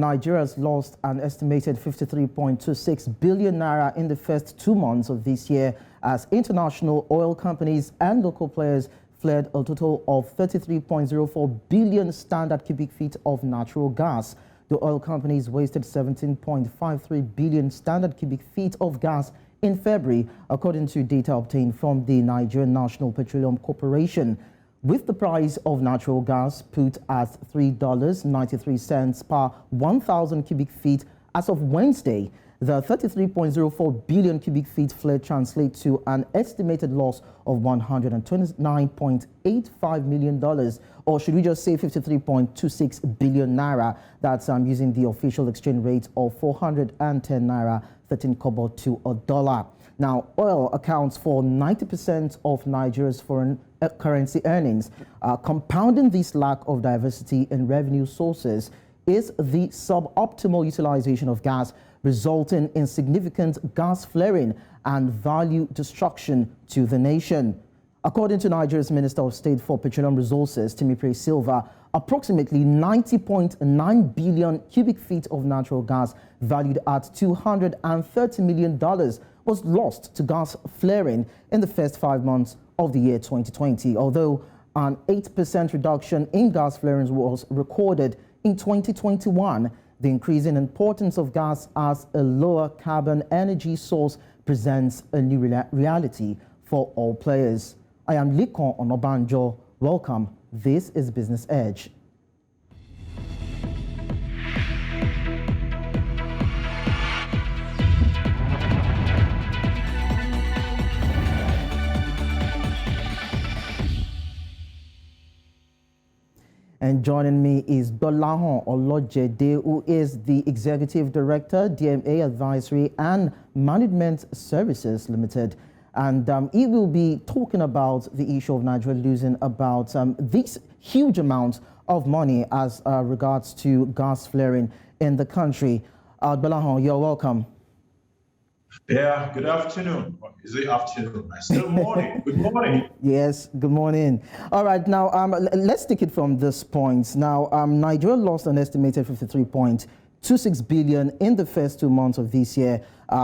Nigeria has lost an estimated 53.26 billion naira in the first 2 months of this year as international oil companies and local players flared a total of 33.04 billion standard cubic feet of natural gas. The oil companies wasted 17.53 billion standard cubic feet of gas in February, according to data obtained from the Nigerian National Petroleum Corporation. With the price of natural gas put at $3.93 per 1,000 cubic feet as of Wednesday, the 33.04 billion cubic feet flare translates to an estimated loss of $129.85 million, or should we just say 53.26 billion naira? That's using the official exchange rate of 410 naira 13 kobo to a dollar. Now, oil accounts for 90% of Nigeria's foreign currency earnings. Compounding this lack of diversity in revenue sources is the suboptimal utilization of gas, resulting in significant gas flaring and value destruction to the nation. According to Nigeria's Minister of State for Petroleum Resources, Timipre Silva, approximately 90.9 billion cubic feet of natural gas valued at $230 million was lost to gas flaring in the first 5 months of the year 2020, although an 8% reduction in gas flaring was recorded in 2021. The increasing importance of gas as a lower carbon energy source presents a new reality for all players. I am Likon Onobanjo. Welcome. This is Business Edge. And joining me is Gbolahan Olojede, who is the Executive Director, DMA Advisory and Management Services Limited. And he will be talking about the issue of Nigeria losing about this huge amount of money as regards to gas flaring in the country. Gbolahan, you're welcome. Yeah, good afternoon. Is it afternoon? It's still morning. Good morning. Yes, good morning. All right, now let's take it from this point. Now, Nigeria lost an estimated 53.26 billion in the first 2 months of this year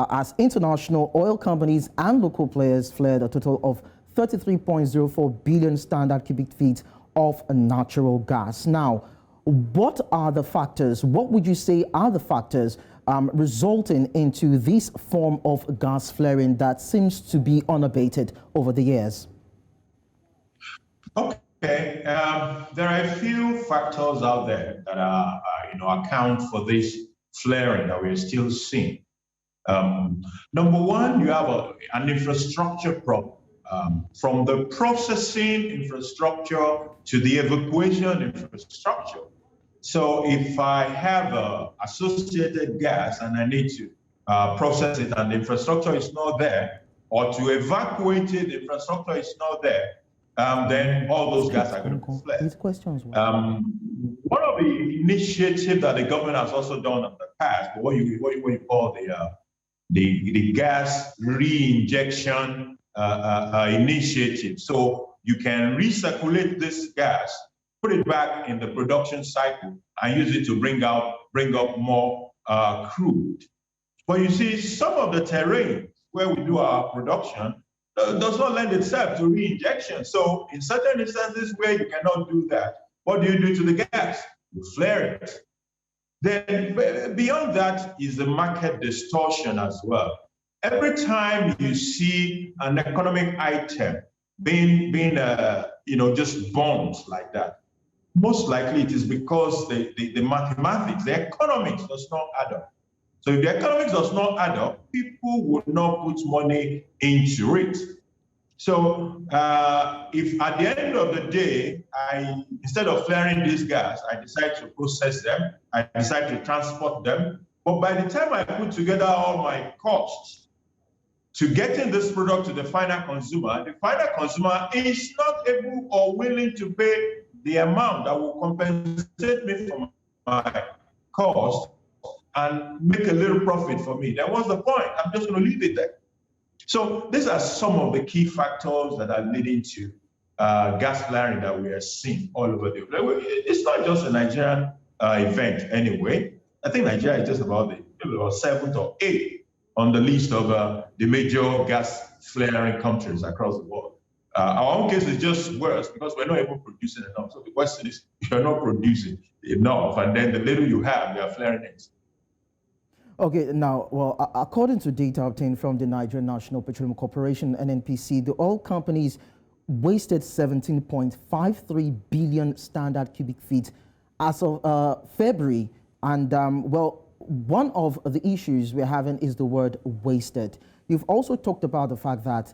as international oil companies and local players flared a total of 33.04 billion standard cubic feet of natural gas. Now, what are the factors? What would you say are the factors resulting into this form of gas flaring that seems to be unabated over the years? Okay, there are a few factors out there that are, account for this flaring that we're still seeing. Number one, you have an infrastructure problem. From the processing infrastructure to the evacuation infrastructure. So if I have associated gas and I need to process it and the infrastructure is not there, or to evacuate it, the infrastructure is not there, then all those gas are going to be fled. One of the initiatives that the government has also done in the past, what you call the gas re-injection initiative. So you can recirculate this gas, put it back in the production cycle and use it to bring up more crude. But you see, some of the terrain where we do our production does not lend itself to re-injection. So in certain instances where you cannot do that, what do you do to the gas? You flare it. Then beyond that is the market distortion as well. Every time you see an economic item being just bombed like that, most likely it is because the mathematics, the economics does not add up. So if the economics does not add up, people would not put money into it. So if at the end of the day, instead of flaring this gas, I decide to process them, I decide to transport them, but by the time I put together all my costs to getting this product to the final consumer is not able or willing to pay the amount that will compensate me for my cost and make a little profit for me. Then what's the point? I'm just going to leave it there. So these are some of the key factors that are leading to gas flaring that we are seeing all over the place. It's not just a Nigerian event anyway. I think Nigeria is just about the seventh or eighth on the list of the major gas flaring countries across the world. Our own case is just worse because we're not even producing enough. So the question is, you're not producing enough, and then the little you have, you are flaring it. Okay, now, well, according to data obtained from the Nigerian National Petroleum Corporation, NNPC, the oil companies wasted 17.53 billion standard cubic feet as of February. And, well, one of the issues we're having is the word wasted. You've also talked about the fact that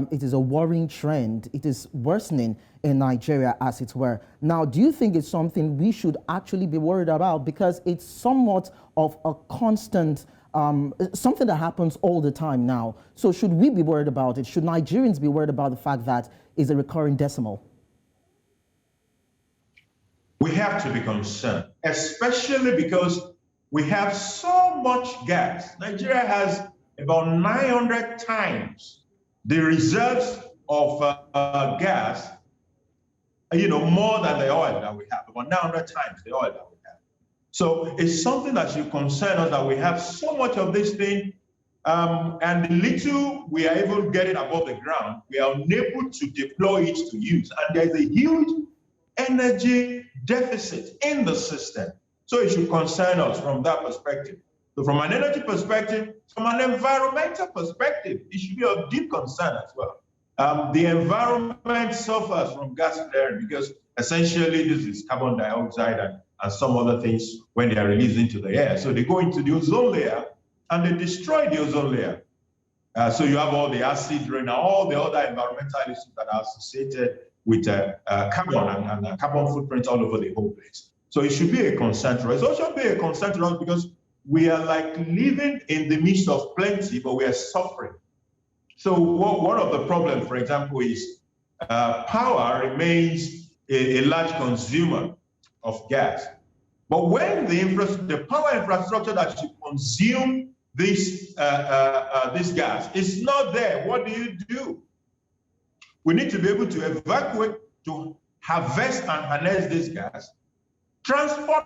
it is a worrying trend. It is worsening in Nigeria, as it were. Now, do you think it's something we should actually be worried about? Because it's somewhat of a constant, something that happens all the time now. So should we be worried about it? Should Nigerians be worried about the fact that it's a recurring decimal? We have to be concerned, especially because we have so much gas. Nigeria has about 900 times the reserves of gas, more than the oil that we have, about 900 times the oil that we have. So it's something that should concern us that we have so much of this thing, and the little we are able to get it above the ground, we are unable to deploy it to use. And there's a huge energy deficit in the system. So it should concern us from that perspective. So from an energy perspective, from an environmental perspective, it should be of deep concern as well. The environment suffers from gas flaring because essentially this is carbon dioxide and some other things when they are released into the air. So they go into the ozone layer and they destroy the ozone layer. So you have all the acid rain and all the other environmental issues that are associated with carbon and carbon footprints all over the whole place. So it should be a concern to us. It also should be a concern to us because we are like living in the midst of plenty, but we are suffering. So one of the problems, for example, is power remains a large consumer of gas. But when the power infrastructure that should consume this gas is not there, what do? We need to be able to evacuate, to harvest and harness this gas, transport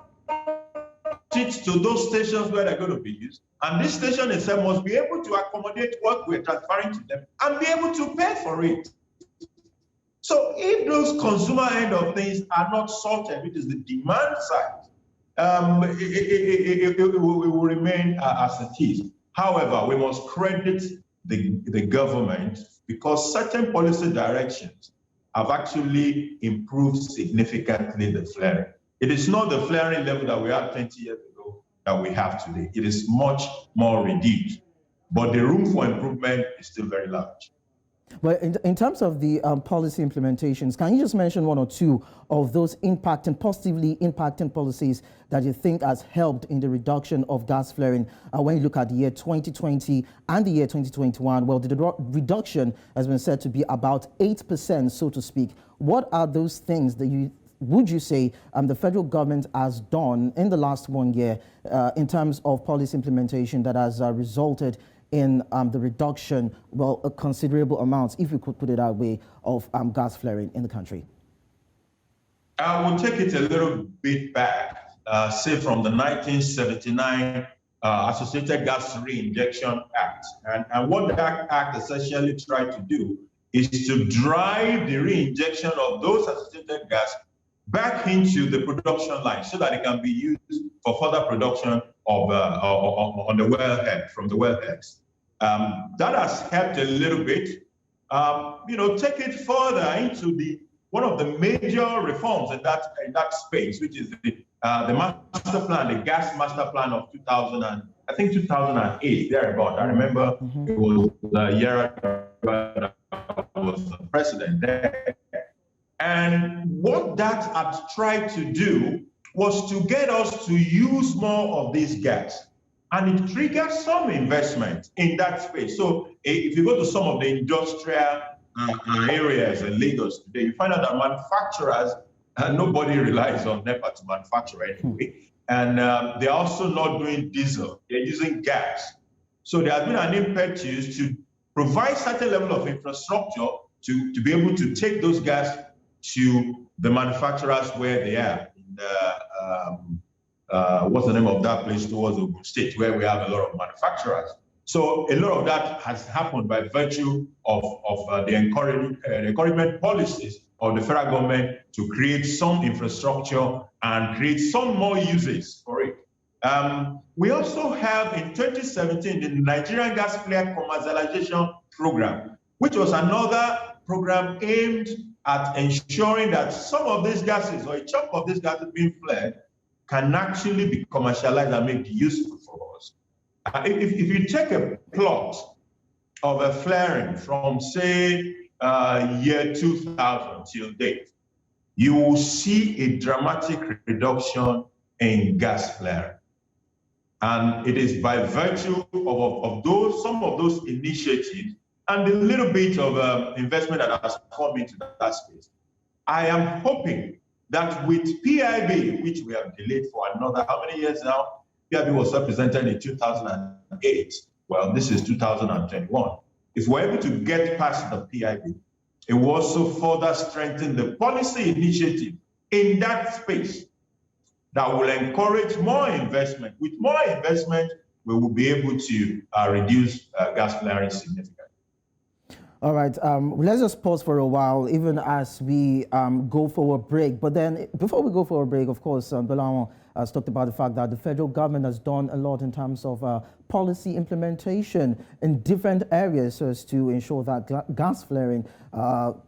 it to those stations where they're going to be used. And this station itself must be able to accommodate what we're transferring to them and be able to pay for it. So if those consumer end of things are not sorted, which is the demand side, it will remain as it is. However, we must credit the government because certain policy directions have actually improved significantly the flaring. It is not the flaring level that we had 20 years ago that we have today. It is much more reduced, but the room for improvement is still very large. But in terms of the policy implementations, can you just mention one or two of those positively impacting policies that you think has helped in the reduction of gas flaring when you look at the year 2020 and the year 2021? Well, the reduction has been said to be about 8%, so to speak. What are those things that would you say the federal government has done in the last 1 year in terms of policy implementation that has resulted in the reduction, well, a considerable amounts, if you could put it that way, of gas flaring in the country? I will take it a little bit back, say from the 1979 Associated Gas Reinjection Act. And what that act essentially tried to do is to drive the reinjection of those associated gas back into the production line so that it can be used for further production of on the wellhead, from the wellheads. That has helped a little bit. Take it further into one of the major reforms in that space, which is the master plan, the gas master plan of 2008, thereabout. I remember it was the year I was the president there. And what that had tried to do was to get us to use more of this gas. And it triggered some investment in that space. So if you go to some of the industrial areas in Lagos today, you find out that manufacturers, nobody relies on NEPA to manufacture anyway. And they're also not doing diesel, they're using gas. So there has been an impetus to provide certain level of infrastructure to be able to take those gas to the manufacturers where they are, what's the name of that place towards Ogun State, where we have a lot of manufacturers. So a lot of that has happened by virtue of the encouragement policies of the federal government to create some infrastructure and create some more uses for it. We also have in 2017 the Nigerian Gas Flare Commercialization Program, which was another program aimed at ensuring that some of these gases or a chunk of these gases being flared can actually be commercialized and made useful for us. If you take a plot of a flaring from, say, year 2000 till date, you will see a dramatic reduction in gas flaring. And it is by virtue of some of those initiatives and a little bit of investment that has come into that space. I am hoping that with PIB, which we have delayed for another, how many years now? PIB was represented in 2008. Well, this is 2021. If we're able to get past the PIB, it will also further strengthen the policy initiative in that space that will encourage more investment. With more investment, we will be able to reduce gas flaring significantly. All right, let's just pause for a while, even as we go for a break. But then before we go for a break, of course, Gbolahan has talked about the fact that the federal government has done a lot in terms of policy implementation in different areas so as to ensure that gas flaring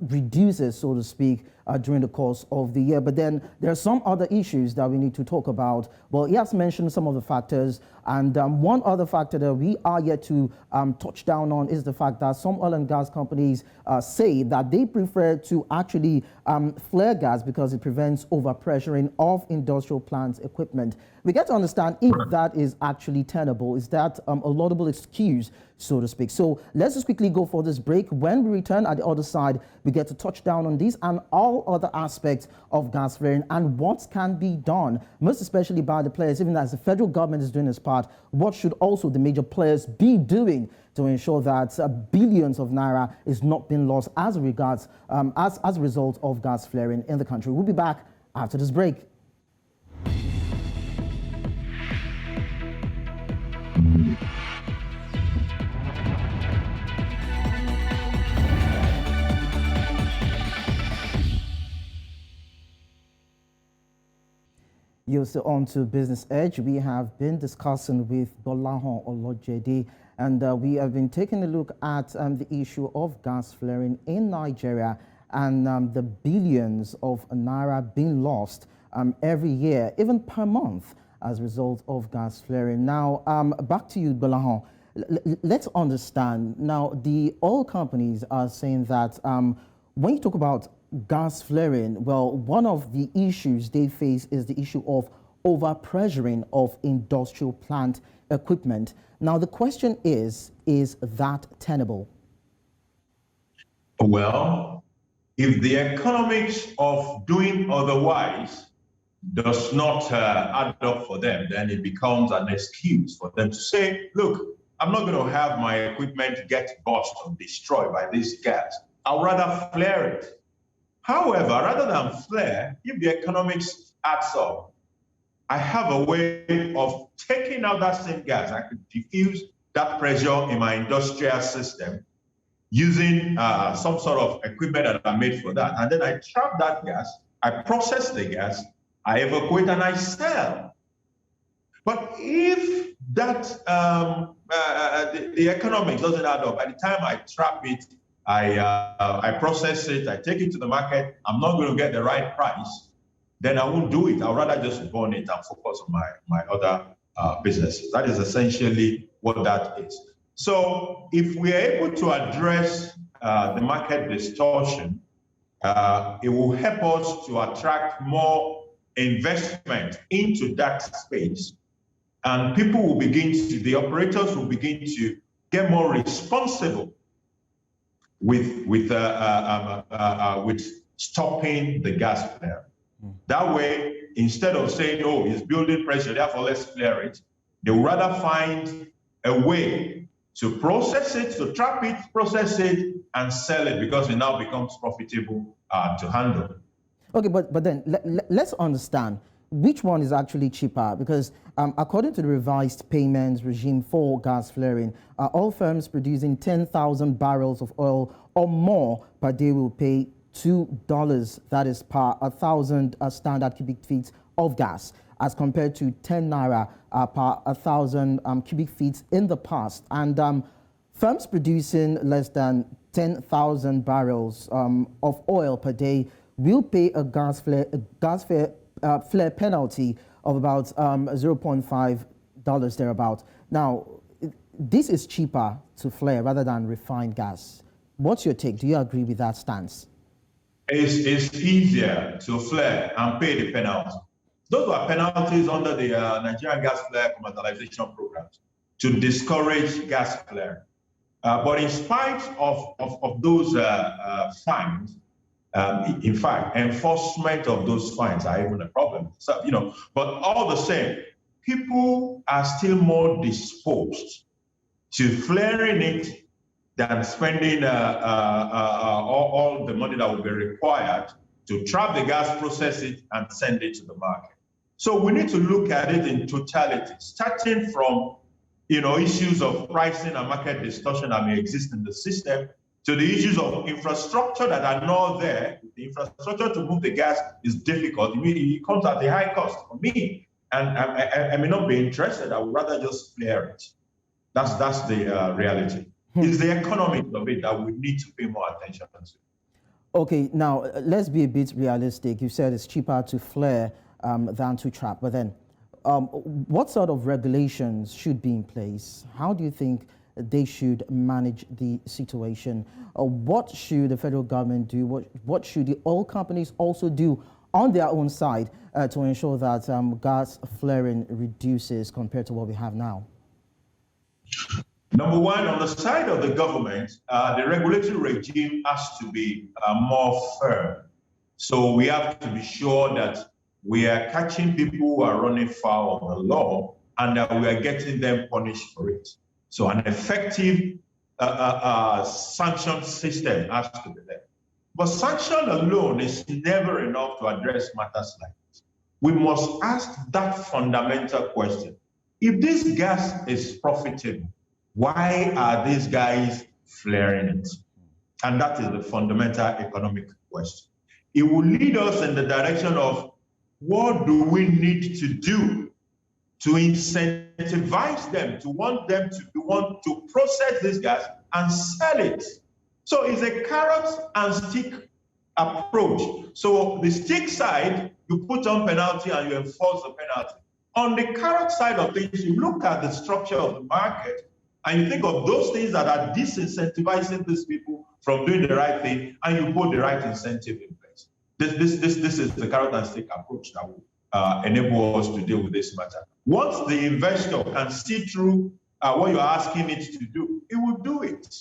reduces, so to speak, during the course of the year. But then there are some other issues that we need to talk about. Well, he has mentioned some of the factors. And one other factor that we are yet to touch down on is the fact that some oil and gas companies say that they prefer to actually flare gas because it prevents overpressuring of industrial plants equipment. We get to understand if that is actually tenable. Is that a laudable excuse, so to speak? So let's just quickly go for this break. When we return at the other side, we get to touch down on these and all other aspects of gas flaring and what can be done, most especially by the players, even as the federal government is doing its part. What should also the major players be doing to ensure that billions of naira is not being lost as a result of gas flaring in the country? We'll be back after this break. You're still on to Business Edge. We have been discussing with Gbolahan Olojede, and we have been taking a look at the issue of gas flaring in Nigeria and the billions of naira being lost every year, even per month, as a result of gas flaring. Now, back to you, Gbolahan. Let's understand. Now, the oil companies are saying that when you talk about gas flaring, well, one of the issues they face is the issue of overpressuring of industrial plant equipment. Now, the question is that tenable? Well, if the economics of doing otherwise does not add up for them, then it becomes an excuse for them to say, look, I'm not going to have my equipment get burst or destroyed by this gas. I'll rather flare it. However, rather than flare, if the economics adds up, I have a way of taking out that same gas. I could diffuse that pressure in my industrial system using some sort of equipment that I made for that. And then I trap that gas, I process the gas, I evacuate, and I sell. But if that the economics doesn't add up, by the time I trap it, I process it, I take it to the market, I'm not going to get the right price, then I won't do it. I'll rather just burn it and focus on my other businesses. That is essentially what that is. So if we are able to address the market distortion, it will help us to attract more investment into that space. And people will begin to, the operators will begin to get more responsible with stopping the gas flare. That way, instead of saying, oh, it's building pressure, therefore let's flare it, they would rather find a way to process it, to trap it, process it, and sell it, because it now becomes profitable to handle. Okay, but then let's understand. which one is actually cheaper? Because according to the revised payments regime for gas flaring, all firms producing 10,000 barrels of oil or more per day will pay $2, that is per 1,000 standard cubic feet of gas, as compared to 10 naira per 1,000 cubic feet in the past. And firms producing less than 10,000 barrels of oil per day will pay a gas flare penalty of about $0.5 thereabout. Now, this is cheaper to flare rather than refined gas. What's your take? Do you agree with that stance? It's easier to flare and pay the penalty. Those were penalties under the Nigerian gas flare commercialization programs to discourage gas flaring. But in spite of those fines, in fact, enforcement of those fines are even a problem. So, but all the same, people are still more disposed to flaring it than spending all the money that will be required to trap the gas, process it, and send it to the market. So we need to look at it in totality, starting from issues of pricing and market distortion that may exist in the system, to the issues of infrastructure that are not there. The infrastructure to move the gas is difficult. It comes at a high cost for me, and I may not be interested. I would rather just flare it. That's the reality. It's the economics of it that we need to pay more attention to. Okay, now let's be a bit realistic. You said it's cheaper to flare than to trap, but then what sort of regulations should be in place? How do you think they should manage the situation? What should the federal government do? What should the oil companies also do on their own side to ensure that gas flaring reduces compared to what we have now? Number one, on the side of the government, the regulatory regime has to be more firm. So we have to be sure that we are catching people who are running foul of the law and that we are getting them punished for it. So an effective sanction system has to be there. But sanction alone is never enough to address matters like this. We must ask that fundamental question. If this gas is profitable, why are these guys flaring it? And that is the fundamental economic question. It will lead us in the direction of what do we need to do to incentivize them, to want to process this gas and sell it. So it's a carrot and stick approach. So the stick side, you put on penalty and you enforce the penalty. On the carrot side of things, you look at the structure of the market and you think of those things that are disincentivizing these people from doing the right thing, and you put the right incentive in place. This is the carrot and stick approach that will enable us to deal with this matter. Once the investor can see through what you're asking it to do, it will do it.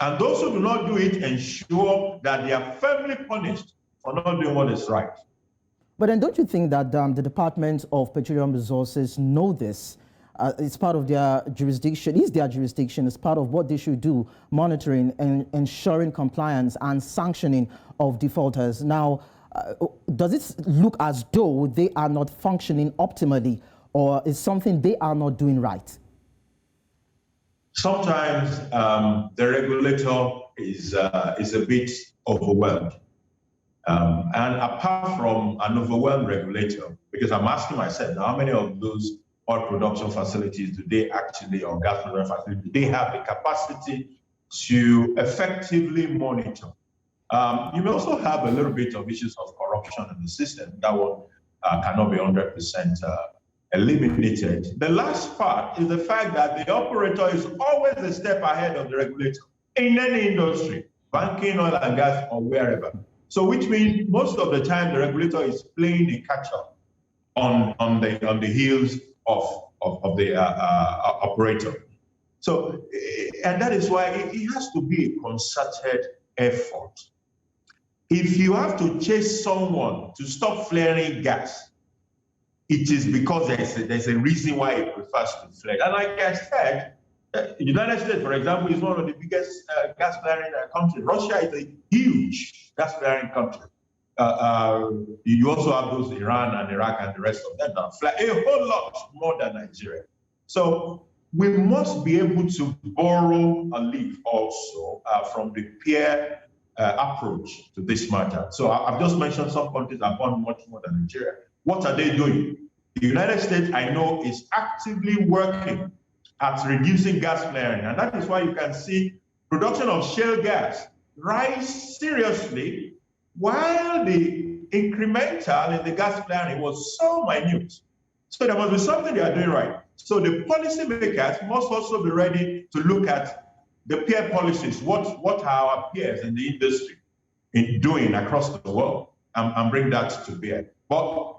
And those who do not do it ensure that they are firmly punished for not doing what is right. But then don't you think that the Department of Petroleum Resources know this? It's part of their jurisdiction, it's part of what they should do, monitoring and ensuring compliance and sanctioning of defaulters. Now, does it look as though they are not functioning optimally, or is something they are not doing right? Sometimes the regulator is a bit overwhelmed. And apart from an overwhelmed regulator, because I'm asking myself, now, how many of those oil production facilities do they actually, or gas production facilities, do they have the capacity to effectively monitor? You may also have a little bit of issues of corruption in the system. That one cannot be 100% eliminated. The last part is the fact that the operator is always a step ahead of the regulator in any industry, banking, oil and gas, or wherever. So which means most of the time the regulator is playing the catch-up on the heels of the operator. So, and that is why it has to be a concerted effort. If you have to chase someone to stop flaring gas, it is because there's a reason why it prefers to flare. And like I said, the United States, for example, is one of the biggest gas flaring countries. Russia is a huge gas flaring country. you also have those Iran and Iraq and the rest of them that fly a whole lot more than Nigeria. So we must be able to borrow a leaf also from the peer approach to this matter. So I've just mentioned some countries have done much more than Nigeria. What are they doing? The United States, I know, is actively working at reducing gas flaring, and that is why you can see production of shale gas rise seriously, while the incremental in the gas flaring was so minute. So there must be something they are doing right. So the policymakers must also be ready to look at the peer policies. What are our peers in the industry doing across the world, and bring that to bear. But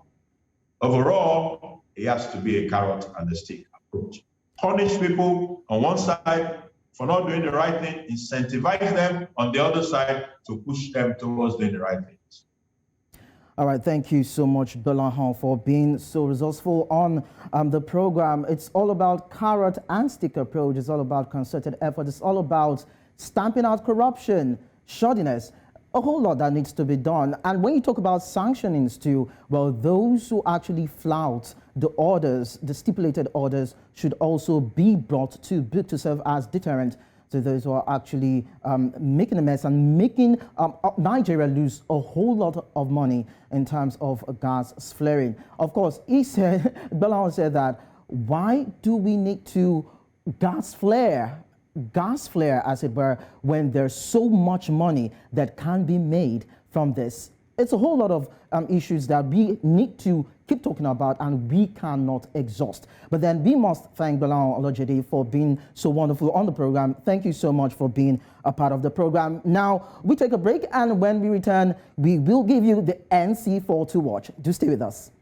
overall, it has to be a carrot and a stick approach. Punish people on one side for not doing the right thing, incentivize them on the other side to push them towards doing the right things. All right, thank you so much, Gbolahan, for being so resourceful on the program. It's all about carrot and stick approach. It's all about concerted effort. It's all about stamping out corruption, shoddiness, a whole lot that needs to be done. And when you talk about sanctionings too, well, those who actually flout the orders, the stipulated orders, should also be brought to book to serve as deterrent to those who are actually making a mess and making Nigeria lose a whole lot of money in terms of gas flaring. Of course, he said, Gbolahan said that, why do we need to gas flare, as it were, when there's so much money that can be made from this? It's a whole lot of issues that we need to keep talking about and we cannot exhaust. But then we must thank Gbolahan Olojede for being so wonderful on the program. Thank you so much for being a part of the program. Now, we take a break, and when we return, we will give you the NC4 to watch. Do stay with us.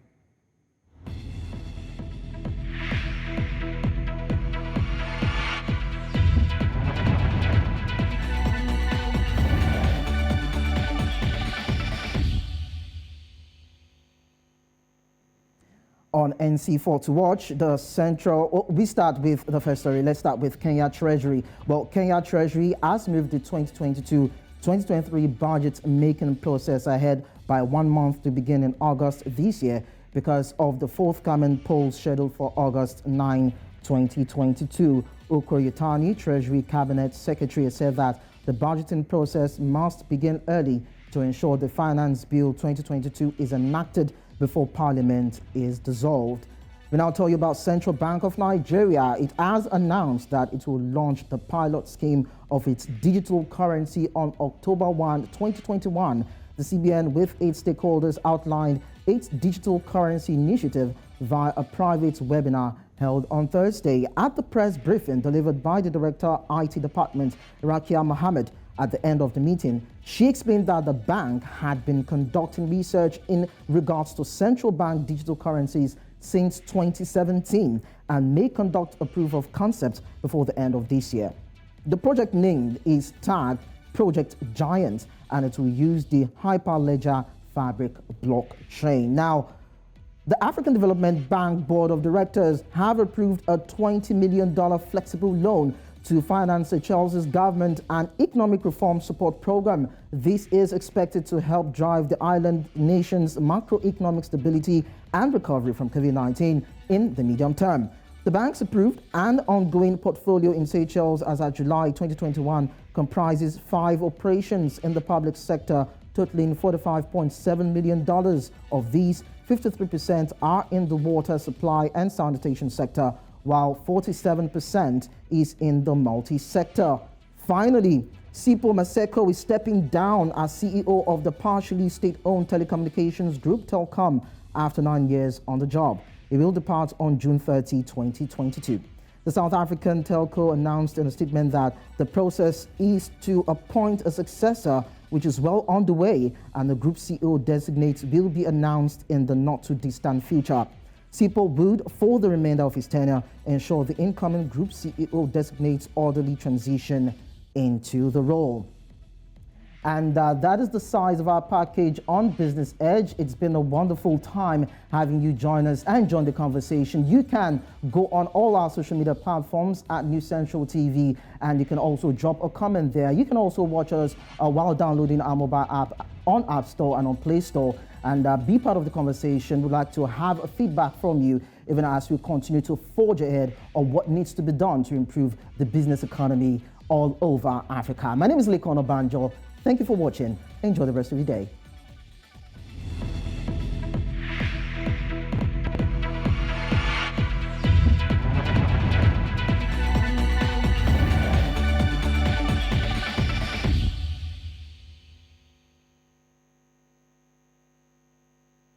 On NC4 to watch, the central, we start with the first story. Let's start with Kenya Treasury. Well, Kenya Treasury has moved the 2022-2023 budget making process ahead by 1 month to begin in August this year because of the forthcoming polls scheduled for August 9, 2022. Okoye-Tani, Treasury Cabinet Secretary, said that the budgeting process must begin early to ensure the Finance Bill 2022 is enacted before Parliament is dissolved. We now tell you about Central Bank of Nigeria. It has announced that it will launch the pilot scheme of its digital currency on October 1, 2021. The CBN, with its stakeholders, outlined its digital currency initiative via a private webinar held on Thursday. At the press briefing delivered by the Director, IT Department, Rakia Mohammed, at the end of the meeting, she explained that the bank had been conducting research in regards to central bank digital currencies since 2017 and may conduct a proof of concept before the end of this year. The project name is tagged Project Giant, and it will use the Hyperledger Fabric blockchain. Now, the African Development Bank Board of Directors have approved a $20 million flexible loan to finance Chelsea's government and economic reform support program. This is expected to help drive the island nation's macroeconomic stability and recovery from COVID-19 in the medium term. The bank's approved and ongoing portfolio in Seychelles as of July 2021 comprises 5 operations in the public sector, totaling $45.7 million. Of these, 53% are in the water supply and sanitation sector, while 47% is in the multi-sector. Finally, Sipo Maseko is stepping down as CEO of the partially state-owned telecommunications group Telkom after 9 years on the job. He will depart on June 30, 2022. The South African telco announced in a statement that the process is to appoint a successor, which is well underway, and the group CEO designate will be announced in the not-too-distant future. Sipo would, for the remainder of his tenure, ensure the incoming group CEO designates orderly transition into the role. And that is the size of our package on Business Edge. It's been a wonderful time having you join us and join the conversation. You can go on all our social media platforms at News Central TV, and you can also drop a comment there. You can also watch us while downloading our mobile app on App Store and on Play Store, and be part of the conversation. We'd like to have a feedback from you, even as we continue to forge ahead on what needs to be done to improve the business economy all over Africa. My name is Lekon Obanjo. Thank you for watching. Enjoy the rest of your day.